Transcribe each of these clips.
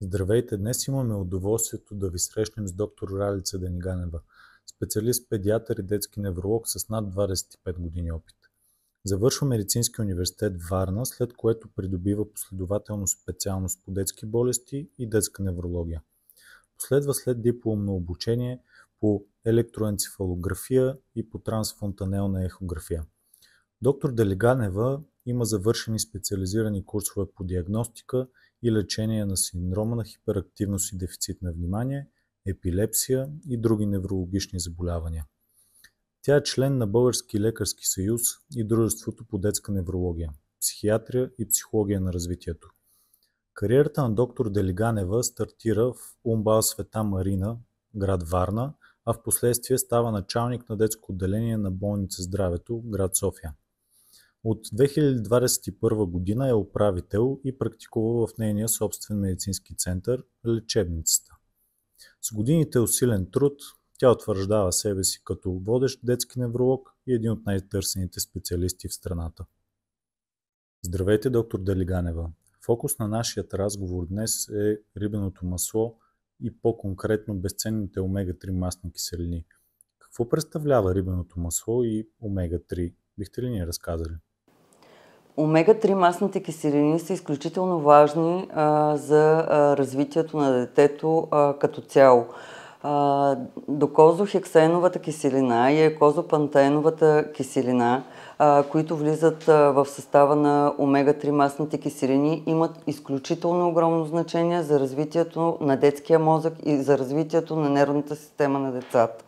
Здравейте! Днес имаме удоволствието да ви срещнем с доктор Ралица Дениганева, специалист педиатър и детски невролог с над 25 години опит. Завършва Медицинския университет в Варна, след което придобива последователно специалност по детски болести и детска неврология. Последва след дипломно обучение по електроенцефалография и по трансфронтанелна ехография. Доктор Дениганева има завършени специализирани курсове по диагностика и лечение на синдрома на хиперактивност и дефицит на внимание, епилепсия и други неврологични заболявания. Тя е член на Български лекарски съюз и Дружеството по детска неврология, психиатрия и психология на развитието. Кариерата на доктор Дениганева стартира в УМБАЛ Света Марина, град Варна, а в последствие става началник на детско отделение на болница Здравето, град София. От 2021 година е управител и практикува в нейния собствен медицински център – лечебницата. С годините усилен труд тя утвърждава себе си като водещ детски невролог и един от най-търсените специалисти в страната. Здравейте, доктор Дениганева! Фокус на нашия разговор днес е рибеното масло и по-конкретно безценните омега-3 масни киселини. Какво представлява рибеното масло и омега-3? Бихте ли ни разказали? Омега-3 масните киселини са изключително важни за развитието на детето като цяло. Докозохексаеновата киселина и екозопантееновата киселина, които влизат в състава на омега-3 масните киселини, имат изключително огромно значение за развитието на детския мозък и за развитието на нервната система на децата.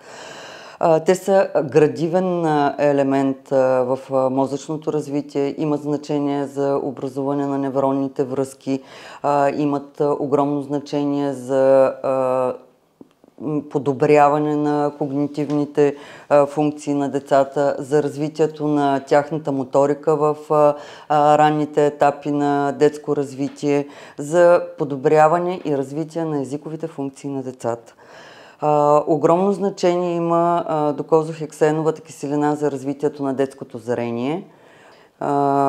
Те са градивен елемент в мозъчното развитие, имат значение за образуване на невронните връзки, имат огромно значение за подобряване на когнитивните функции на децата, за развитието на тяхната моторика в ранните етапи на детско развитие, за подобряване и развитие на езиковите функции на децата. Огромно значение има докозохексаеновата киселина за развитието на детското зрение.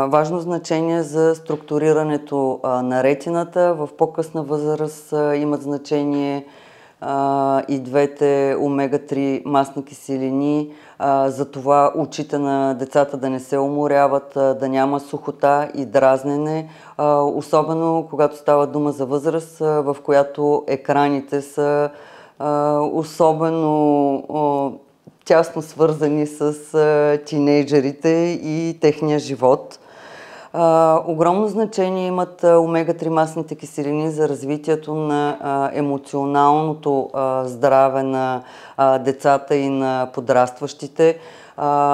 Важно значение за структурирането на ретината. В по-късна възраст имат значение и двете омега-3 масни киселини, за това очите на децата да не се уморяват, да няма сухота и дразнене, особено когато става дума за възраст, в която екраните са особено тясно свързани с тинейджерите и техния живот. Огромно значение имат омега-3 масните киселини за развитието на емоционалното здраве на децата и на подрастващите.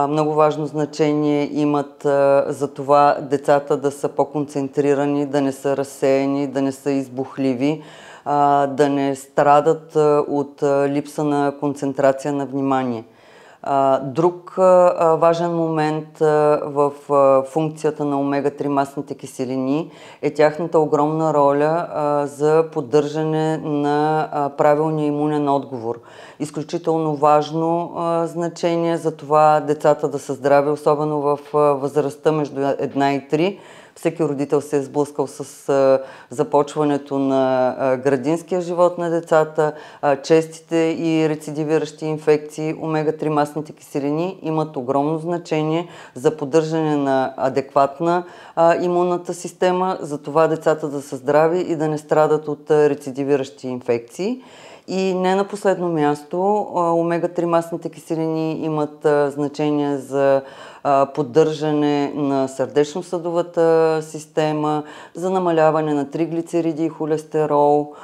Много важно значение имат за това децата да са по-концентрирани, да не са разсеяни, да не са избухливи, да не страдат от липса на концентрация на внимание. Друг важен момент в функцията на омега-3 масните киселини е тяхната огромна роля за поддържане на правилния имунен отговор. Изключително важно значение за това децата да са здрави, особено в възрастта между 1 и 3. Всеки родител се е сблъскал с започването на градинския живот на децата, честите и рецидивиращи инфекции. Омега-3 масните киселини имат огромно значение за поддържане на адекватна имунната система, за това децата да са здрави и да не страдат от рецидивиращи инфекции. И не на последно място, омега-3 масните киселини имат значение за поддържане на сърдечно-съдовата система, за намаляване на триглицериди и холестерол,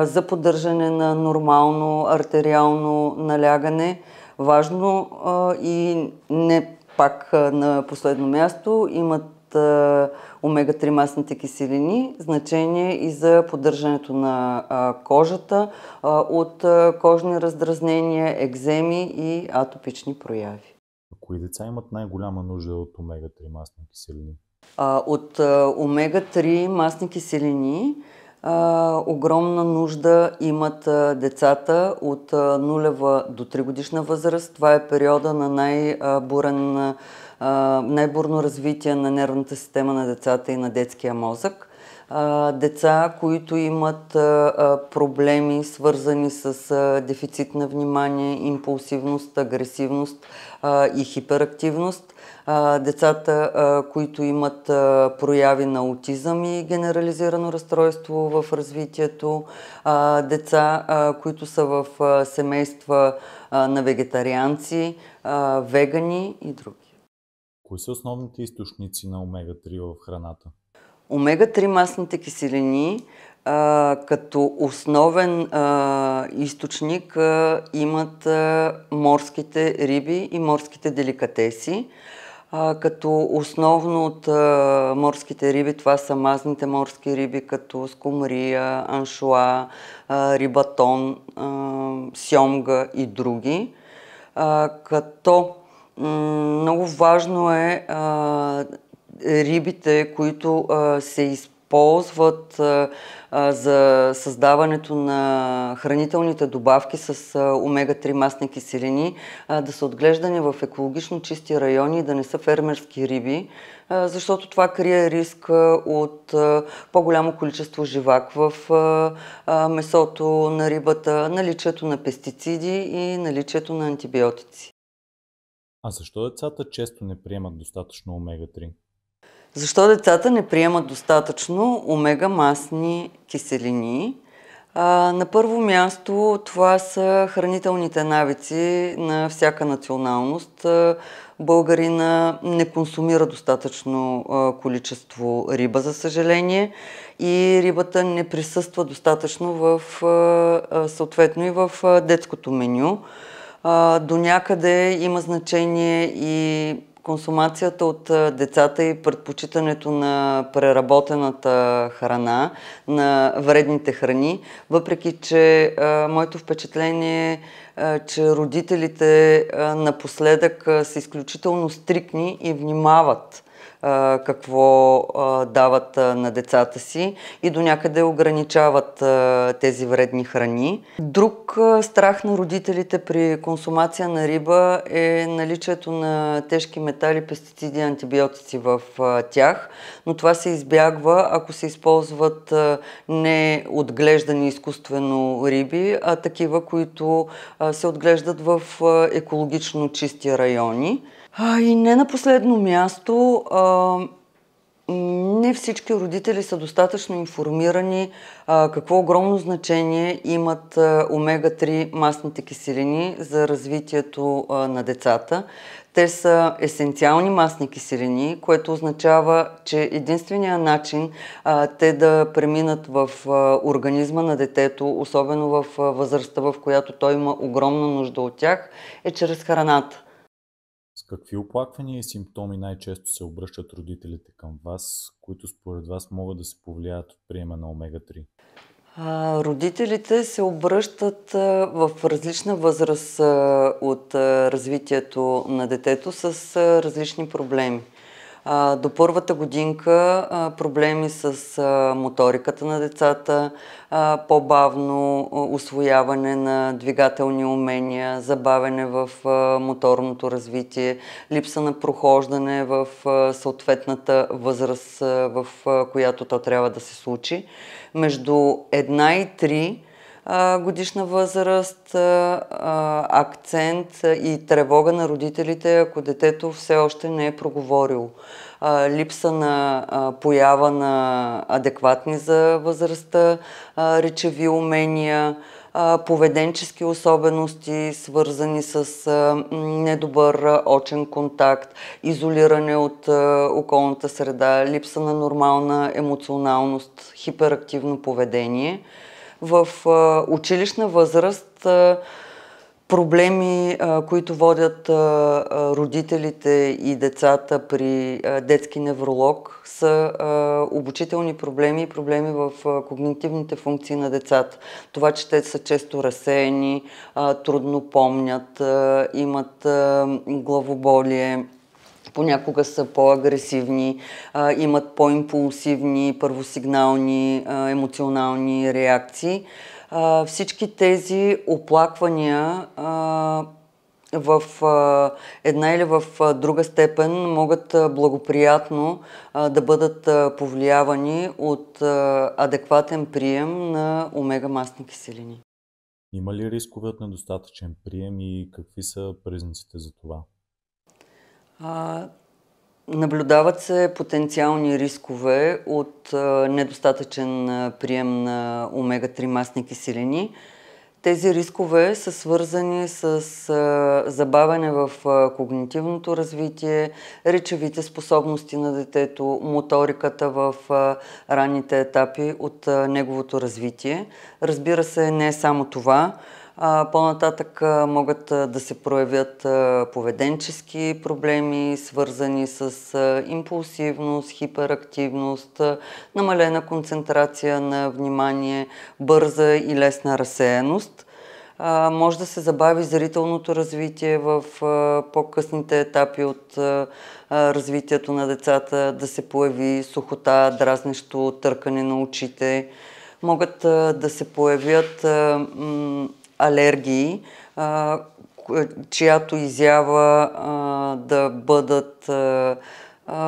за поддържане на нормално артериално налягане. Важно и не пак на последно място имат омега-3 масните киселини значение и за поддържането на кожата от кожни раздразнения, екземи и атопични прояви. Кои деца имат най-голяма нужда от омега-3 масни киселини? От омега-3 масни киселини огромна нужда имат децата от 0 до 3 годишна възраст. Това е периода на най-бурно развитие на нервната система на децата и на детския мозък. деца, които имат проблеми, свързани с дефицит на внимание, импулсивност, агресивност и хиперактивност, децата, които имат прояви на аутизъм и генерализирано разстройство в развитието, деца, които са в семейства на вегетарианци, вегани и други. Кои са основните източници на омега-3 в храната? Омега-3 масните киселини като основен източник имат морските риби и морските деликатеси. Като основно от морските риби това са мазните морски риби, като скумрия, аншоа, рибатон, сьомга и други. Като много важно е рибите, които се използват за създаването на хранителните добавки с омега-3 масни киселини, да са отглеждани в екологично чисти райони и да не са фермерски риби, защото това крие риск от по-голямо количество живак в месото на рибата, наличието на пестициди и наличието на антибиотици. А защо децата често не приемат достатъчно омега-3? Защо децата не приемат достатъчно омега-масни киселини? На първо място това са хранителните навици на всяка националност. Българина не консумира достатъчно количество риба, за съжаление, и рибата не присъства достатъчно съответно и в детското меню. До някъде има значение и консумацията от децата и предпочитането на преработената храна, на вредните храни, въпреки че моето впечатление е, че родителите напоследък са изключително стриктни и внимават какво дават на децата си и до някъде ограничават тези вредни храни. Друг страх на родителите при консумация на риба е наличието на тежки метали, пестициди и антибиотици в тях, но това се избягва, ако се използват не отглеждани изкуствено риби, а такива, които се отглеждат в екологично чисти райони. И не на последно място, не всички родители са достатъчно информирани какво огромно значение имат омега-3 масните киселини за развитието на децата. Те са есенциални масни киселини, което означава, че единственият начин те да преминат в организма на детето, особено в възрастта, в която той има огромна нужда от тях, е чрез храната. С какви оплаквания и симптоми най-често се обръщат родителите към вас, които според вас могат да се повлияят от приема на омега-3? Родителите се обръщат в различна възраст от развитието на детето с различни проблеми. До първата годинка проблеми с моториката на децата, по-бавно усвояване на двигателни умения, забавяне в моторното развитие, липса на прохождане в съответната възраст, в която то трябва да се случи. Между 1 и 3 годишна възраст, акцент и тревога на родителите, ако детето все още не е проговорило. Липса на поява на адекватни за възрастта речеви умения, поведенчески особености, свързани с недобър очен контакт, изолиране от околната среда, липса на нормална емоционалност, хиперактивно поведение. В училищна възраст проблеми, които водят родителите и децата при детски невролог, са обучителни проблеми и проблеми в когнитивните функции на децата. Това, че те са често разсеяни, трудно помнят, имат главоболие, понякога са по-агресивни, имат по-импулсивни, първосигнални, емоционални реакции. Всички тези оплаквания в една или в друга степен могат благоприятно да бъдат повлиявани от адекватен прием на омега масни киселини. Има ли рискове от недостатъчен прием и какви са признаците за това? Наблюдават се потенциални рискове от недостатъчен прием на омега-3 масни киселини. Тези рискове са свързани с забавяне в когнитивното развитие, речевите способности на детето, моториката в ранните етапи от неговото развитие. Разбира се, не е само това. По-нататък могат да се проявят поведенчески проблеми, свързани с импулсивност, хиперактивност, намалена концентрация на внимание, бърза и лесна разсеяност. Може да се забави зрителното развитие в по-късните етапи от развитието на децата, да се появи сухота, дразнещо търкане на очите. Могат да се появят алергии, чиято изява да бъдат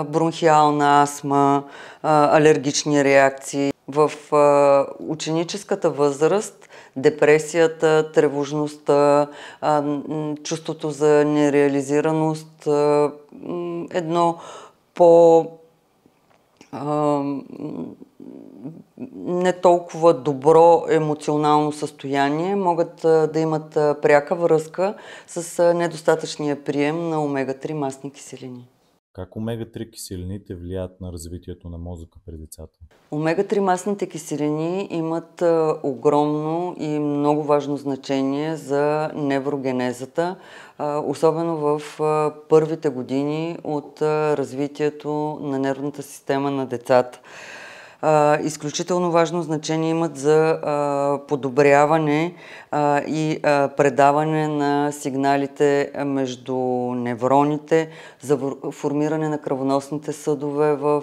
бронхиална астма, алергични реакции. В ученическата възраст депресията, тревожността, чувството за нереализираност, едно не толкова добро емоционално състояние могат да имат пряка връзка с недостатъчния прием на омега-3 масни киселини. Как омега-3 киселините влияят на развитието на мозъка при децата? Омега-3 масните киселини имат огромно и много важно значение за неврогенезата, особено в първите години от развитието на нервната система на децата. Изключително важно значение имат за подобряване и предаване на сигналите между невроните, за формиране на кръвоносните съдове в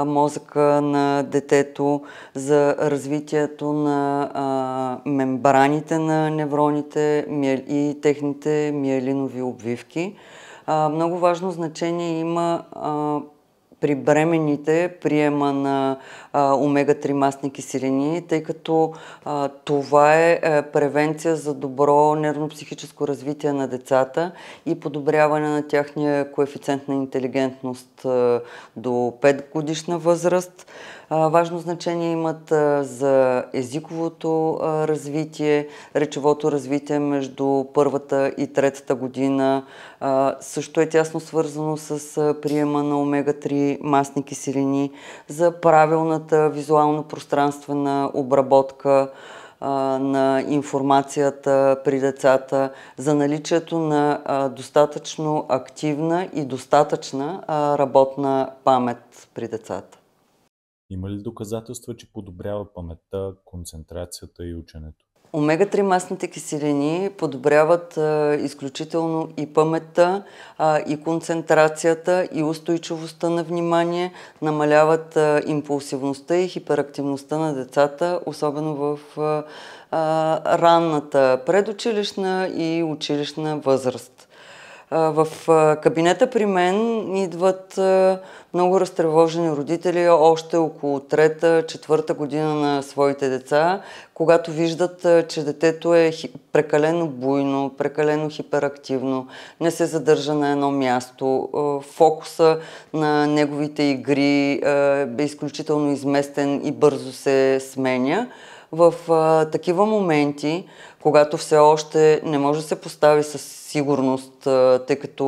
мозъка на детето, за развитието на мембраните на невроните и техните миелинови обвивки. Много важно значение има при бременните приема на омега-3 масни киселини, тъй като това е превенция за добро нервно-психическо развитие на децата и подобряване на тяхния коефициент на интелигентност до 5 годишна възраст. Важно значение имат за езиковото развитие, речевото развитие между първата и третата година. Също е тясно свързано с приема на омега-3 масни киселини, за правилната визуално-пространствена обработка на информацията при децата, за наличието на достатъчно активна и достатъчна работна памет при децата. Има ли доказателства, че подобрява паметта, концентрацията и ученето? Омега-3 масните киселини подобряват изключително и паметта, и концентрацията, и устойчивостта на внимание, намаляват импулсивността и хиперактивността на децата, особено в ранната предучилищна и училищна възраст. В кабинета при мен идват много разтревожени родители още около 3-4 година на своите деца, когато виждат, че детето е прекалено буйно, прекалено хиперактивно, не се задържа на едно място, фокуса на неговите игри е изключително изместен и бързо се сменя. В такива моменти, когато все още не може да се постави със сигурност, тъй като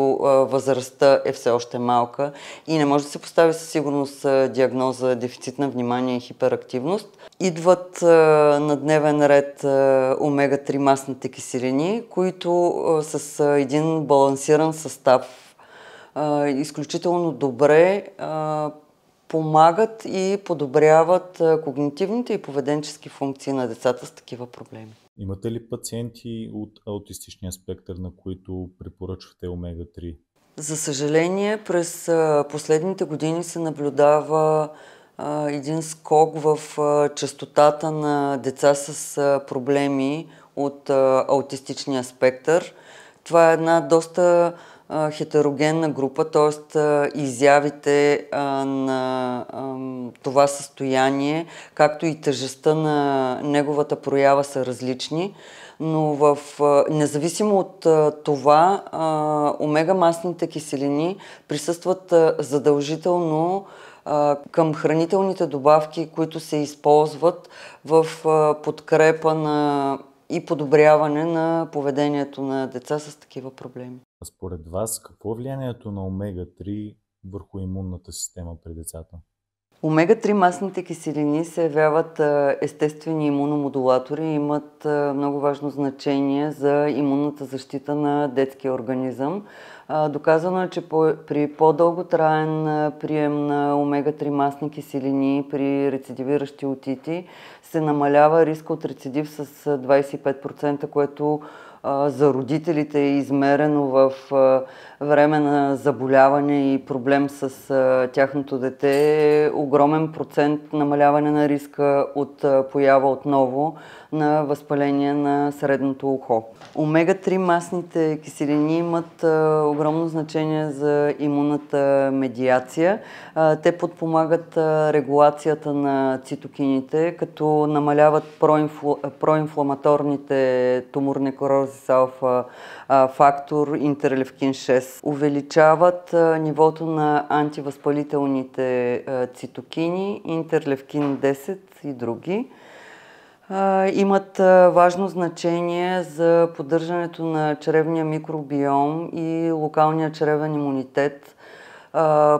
възрастта е все още малка и не може да се постави със сигурност диагноза дефицит на внимание и хиперактивност, идват на дневен ред омега-3 масните киселини, които с един балансиран състав изключително добре помагат и подобряват когнитивните и поведенчески функции на децата с такива проблеми. Имате ли пациенти от аутистичния спектър, на които препоръчвате омега-3? За съжаление, през последните години се наблюдава един скок в честотата на деца с проблеми от аутистичния спектър. Това е една доста хетерогенна група, т.е. изявите на това състояние, както и тежестта на неговата проява са различни, но независимо от това, омега-масните киселини присъстват задължително към хранителните добавки, които се използват в подкрепа и подобряване на поведението на деца с такива проблеми. А според вас, какво е влиянието на омега-3 върху имунната система при децата? Омега-3 масните киселини се явяват естествени имуномодулатори и имат много важно значение за имунната защита на детския организъм. Доказано е, че при по-дълготраен прием на омега-3 масни киселини при рецидивиращи отити се намалява риска от рецидив с 25%, което за родителите е измерено в време на заболяване и проблем с тяхното дете, огромен процент намаляване на риска от поява отново на възпаление на средното ухо. Омега-3 масните киселини имат огромно значение за имунната медиация. Те подпомагат регулацията на цитокините, като намаляват проинфламаторните тумор некрозис алфа фактор интерлевкин 6. Увеличават нивото на антивъзпалителните цитокини, интерлевкин 10 и други. Имат важно значение за поддържането на чревния микробиом и локалния чревен имунитет,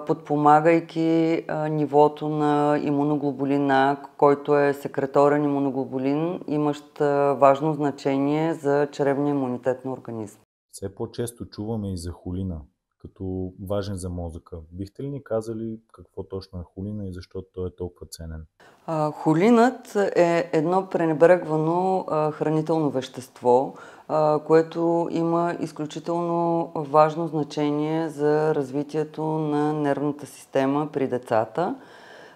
подпомагайки нивото на имуноглобулин А, който е секреторен имуноглобулин, имащ важно значение за чревния имунитет на организма. Все по-често чуваме и за холина, като важен за мозъка. Бихте ли ни казали какво точно е холина и защо той е толкова ценен? Холинът е едно пренебрегвано хранително вещество, което има изключително важно значение за развитието на нервната система при децата.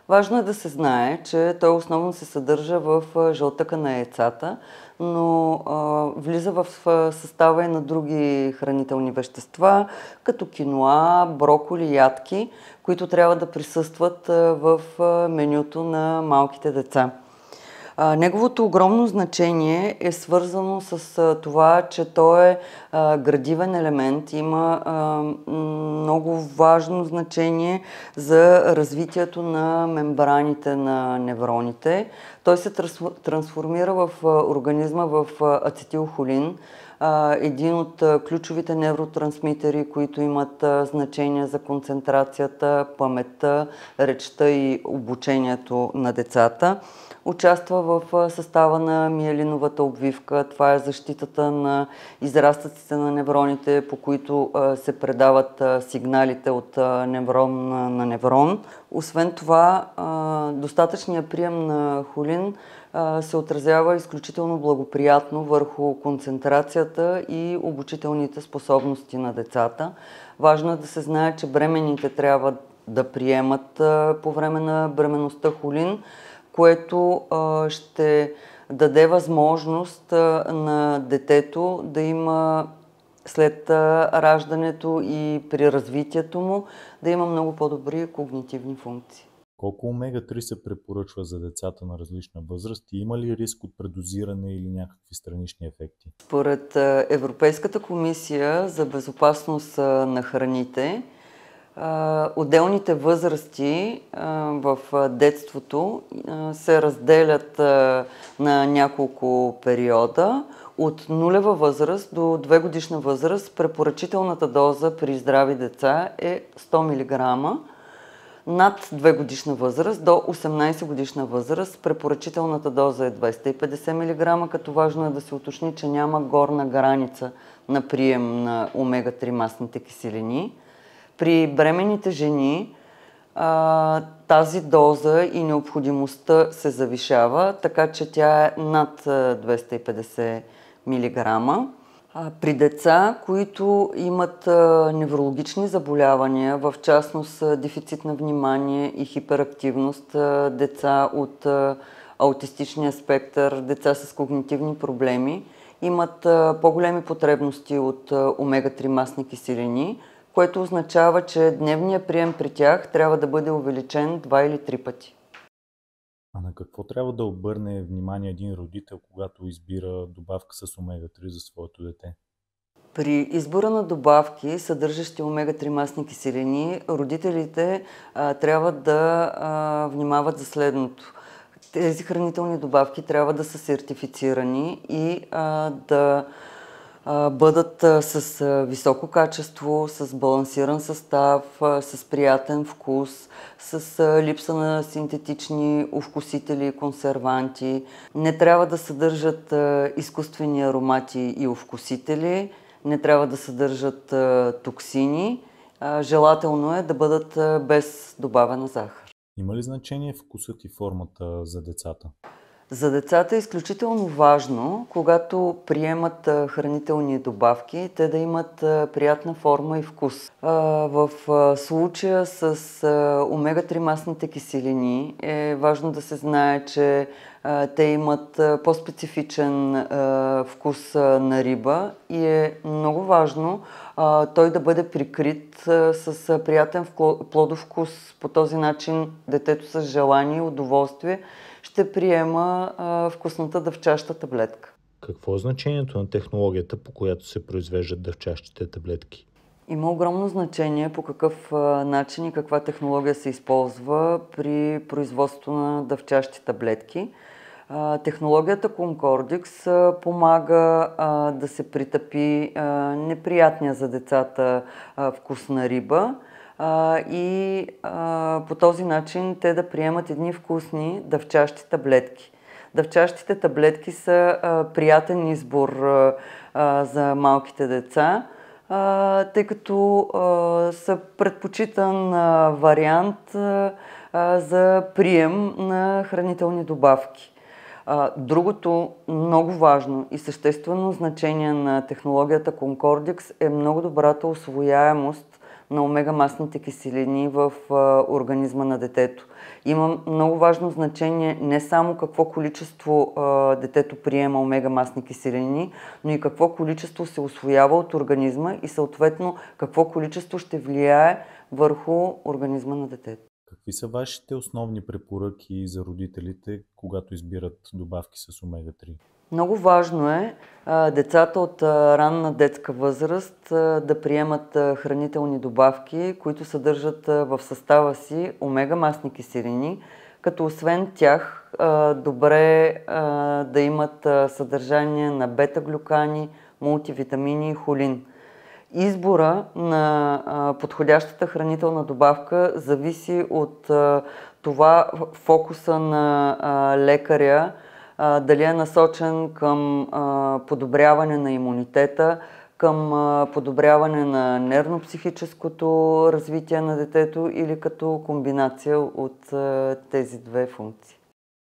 Важно е да се знае, че той основно се съдържа в жълтъка на яйцата, но влиза в състава и на други хранителни вещества, като киноа, броколи, ядки, които трябва да присъстват в менюто на малките деца. Неговото огромно значение е свързано с това, че той е градивен елемент, има много важно значение за развитието на мембраните на невроните. Той се трансформира в организма в ацетилхолин, един от ключовите невротрансмитери, които имат значение за концентрацията, паметта, речта и обучението на децата. Участва в състава на миелиновата обвивка. Това е защитата на израстъците на невроните, по които се предават сигналите от неврон на неврон. Освен това, достатъчният прием на холин се отразява изключително благоприятно върху концентрацията и обучителните способности на децата. Важно е да се знае, че бременните трябва да приемат по време на бременността холин, което ще даде възможност на детето да има след раждането и при развитието му да има много по-добри когнитивни функции. Колко омега-3 се препоръчва за децата на различна възраст и има ли риск от предозиране или някакви странични ефекти? Според Европейската комисия за безопасност на храните, отделните възрасти в детството се разделят на няколко периода. От нулева възраст до 2 годишна възраст препоръчителната доза при здрави деца е 100 мг. Над 2 годишна възраст до 18 годишна възраст препоръчителната доза е 250 мг, като важно е да се уточни, че няма горна граница на прием на омега-3 масните киселини. При бременните жени тази доза и необходимостта се завишава, така че тя е над 250 мг. При деца, които имат неврологични заболявания, в частност дефицит на внимание и хиперактивност, деца от аутистичния спектър, деца с когнитивни проблеми, имат по-големи потребности от омега-3 масни киселини, което означава, че дневният прием при тях трябва да бъде увеличен 2 или 3 пъти. А на какво трябва да обърне внимание един родител, когато избира добавка с омега-3 за своето дете? При избора на добавки, съдържащи омега-3 масни киселини, родителите трябва да внимават за следното. Тези хранителни добавки трябва да са сертифицирани и да бъдат с високо качество, с балансиран състав, с приятен вкус, с липса на синтетични овкусители и консерванти. Не трябва да съдържат изкуствени аромати и овкусители, не трябва да съдържат токсини. Желателно е да бъдат без добавена захар. Има ли значение вкусът и формата за децата? За децата е изключително важно, когато приемат хранителни добавки, те да имат приятна форма и вкус. В случая с омега-3 масните киселини е важно да се знае, че те имат по-специфичен вкус на риба и е много важно той да бъде прикрит с приятен плодов вкус. По този начин детето с желание и удоволствие ще приема вкусната дъвчаща таблетка. Какво е значението на технологията, по която се произвеждат дъвчащите таблетки? Има огромно значение по какъв начин и каква технология се използва при производството на дъвчащи таблетки. Технологията Concordix помага да се притъпи неприятния за децата вкус на риба и по този начин те да приемат едни вкусни дъвчащи таблетки. Дъвчащите таблетки са приятен избор за малките деца, тъй като са предпочитан вариант за прием на хранителни добавки. Другото много важно и съществено значение на технологията Concordix е много добрата усвояемост на омега-масните киселини в организма на детето. Има много важно значение не само какво количество детето приема омега-масни киселини, но и какво количество се усвоява от организма и съответно какво количество ще влияе върху организма на детето. Какви са вашите основни препоръки за родителите, когато избират добавки с омега-3? Много важно е децата от ранна детска възраст да приемат хранителни добавки, които съдържат в състава си омега-масни киселини, като освен тях добре да имат съдържание на бета-глюкани, мултивитамини и холин. Избора на подходящата хранителна добавка зависи от това фокуса на лекаря, дали е насочен към подобряване на имунитета, към подобряване на нервно-психическото развитие на детето или като комбинация от тези две функции.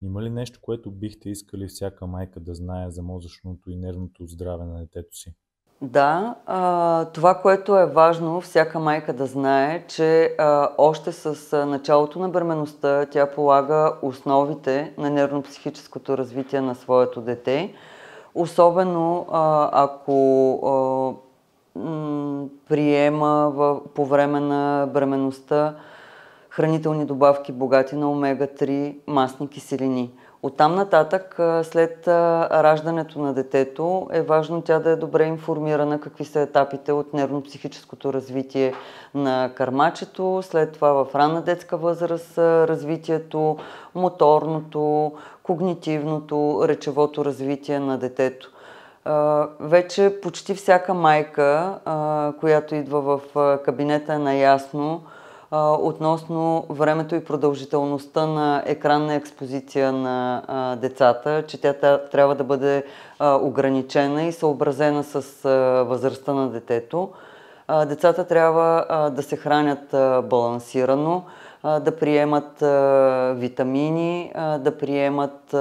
Има ли нещо, което бихте искали всяка майка да знае за мозъчното и нервното здраве на детето си? Да, това, което е важно всяка майка да знае, че още с началото на бременността тя полага основите на нервно-психическото развитие на своето дете. Особено ако приема по време на бременността хранителни добавки богати на омега-3 масни киселини. Оттам нататък, след раждането на детето, е важно тя да е добре информирана какви са етапите от нервно-психическото развитие на кърмачето, след това в ранна детска възраст развитието, моторното, когнитивното, речевото развитие на детето. Вече почти всяка майка, която идва в кабинета, е наясно относно времето и продължителността на екранна експозиция на децата, че тя трябва да бъде ограничена и съобразена с възрастта на детето. Децата трябва да се хранят балансирано, да приемат витамини, да приемат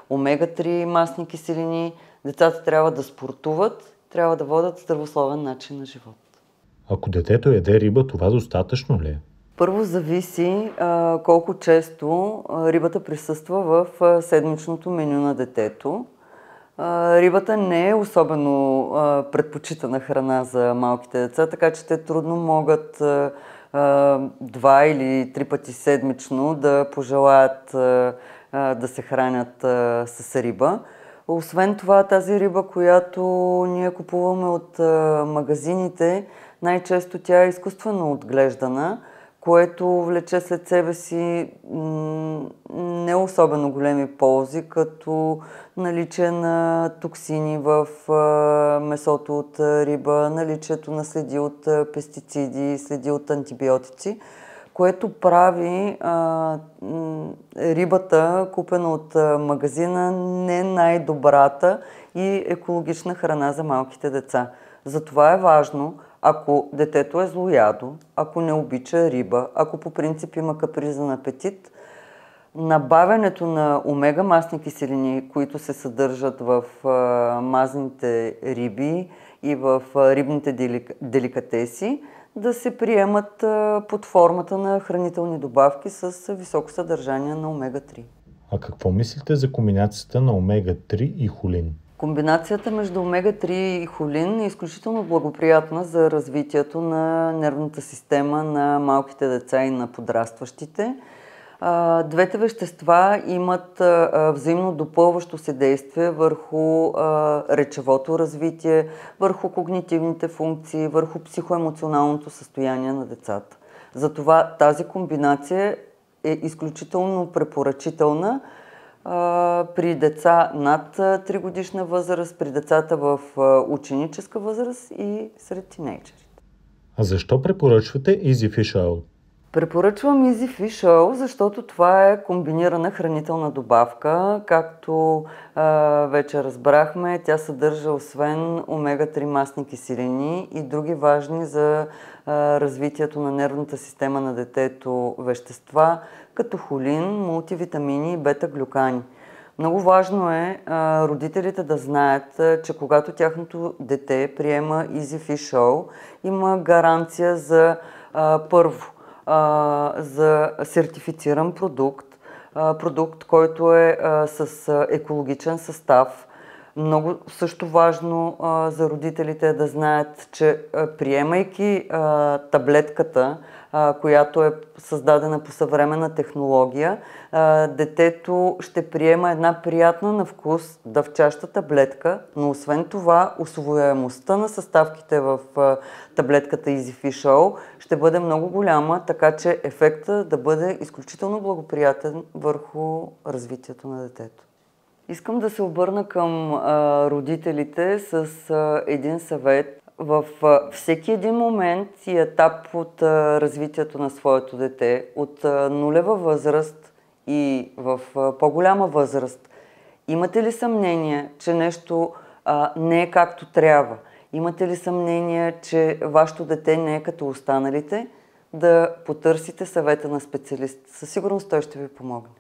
омега-3 масни киселини. Децата трябва да спортуват, трябва да водят здравословен начин на живот. Ако детето яде риба, това достатъчно ли е? Първо зависи колко често рибата присъства в седмичното меню на детето. Рибата не е особено предпочитана храна за малките деца, така че те трудно могат 2 или 3 пъти седмично да пожелаят да се хранят с риба. Освен това, тази риба, която ние купуваме от магазините, най-често тя е изкуствено отглеждана, което влече след себе си не особено големи ползи, като наличие на токсини в месото от риба, наличието на следи от пестициди, следи от антибиотици, което прави рибата, купена от магазина, не най-добрата и екологична храна за малките деца. Затова е важно, ако детето е злоядо, ако не обича риба, ако по принцип има капризен апетит, набавянето на омега масни киселини, които се съдържат в мазните риби и в рибните деликатеси, да се приемат под формата на хранителни добавки с високо съдържание на омега-3. А какво мислите за комбинацията на омега-3 и холин? Комбинацията между омега-3 и холин е изключително благоприятна за развитието на нервната система на малките деца и на подрастващите. Двете вещества имат взаимно допълващо се действие върху речевото развитие, върху когнитивните функции, върху психоемоционалното състояние на децата. Затова тази комбинация е изключително препоръчителна при деца над 3 годишна възраст, при децата в ученическа възраст и сред тинейджерите. А защо препоръчвате Easy Fish Oil? Препоръчвам Easy Fish Oil, защото това е комбинирана хранителна добавка. Както вече разбрахме, тя съдържа освен омега-3 масни киселини и други важни за развитието на нервната система на детето вещества, като холин, мултивитамини и бета-глюкани. Много важно е родителите да знаят, че когато тяхното дете приема Easy Fish Oil, има гаранция за първо, за сертифициран продукт, който е с екологичен състав. Много също важно за родителите е да знаят, че приемайки таблетката, която е създадена по съвременна технология, детето ще приема една приятна на вкус дъвчаща таблетка, но освен това усвояемостта на съставките в таблетката Easy Fish Oil ще бъде много голяма, така че ефектът да бъде изключително благоприятен върху развитието на детето. Искам да се обърна към родителите с един съвет. В всеки един момент и етап от развитието на своето дете, от нулева възраст и в по-голяма възраст, имате ли съмнение, че нещо не е както трябва? Имате ли съмнение, че вашето дете не е като останалите? Да потърсите съвета на специалист. Със сигурност той ще ви помогне.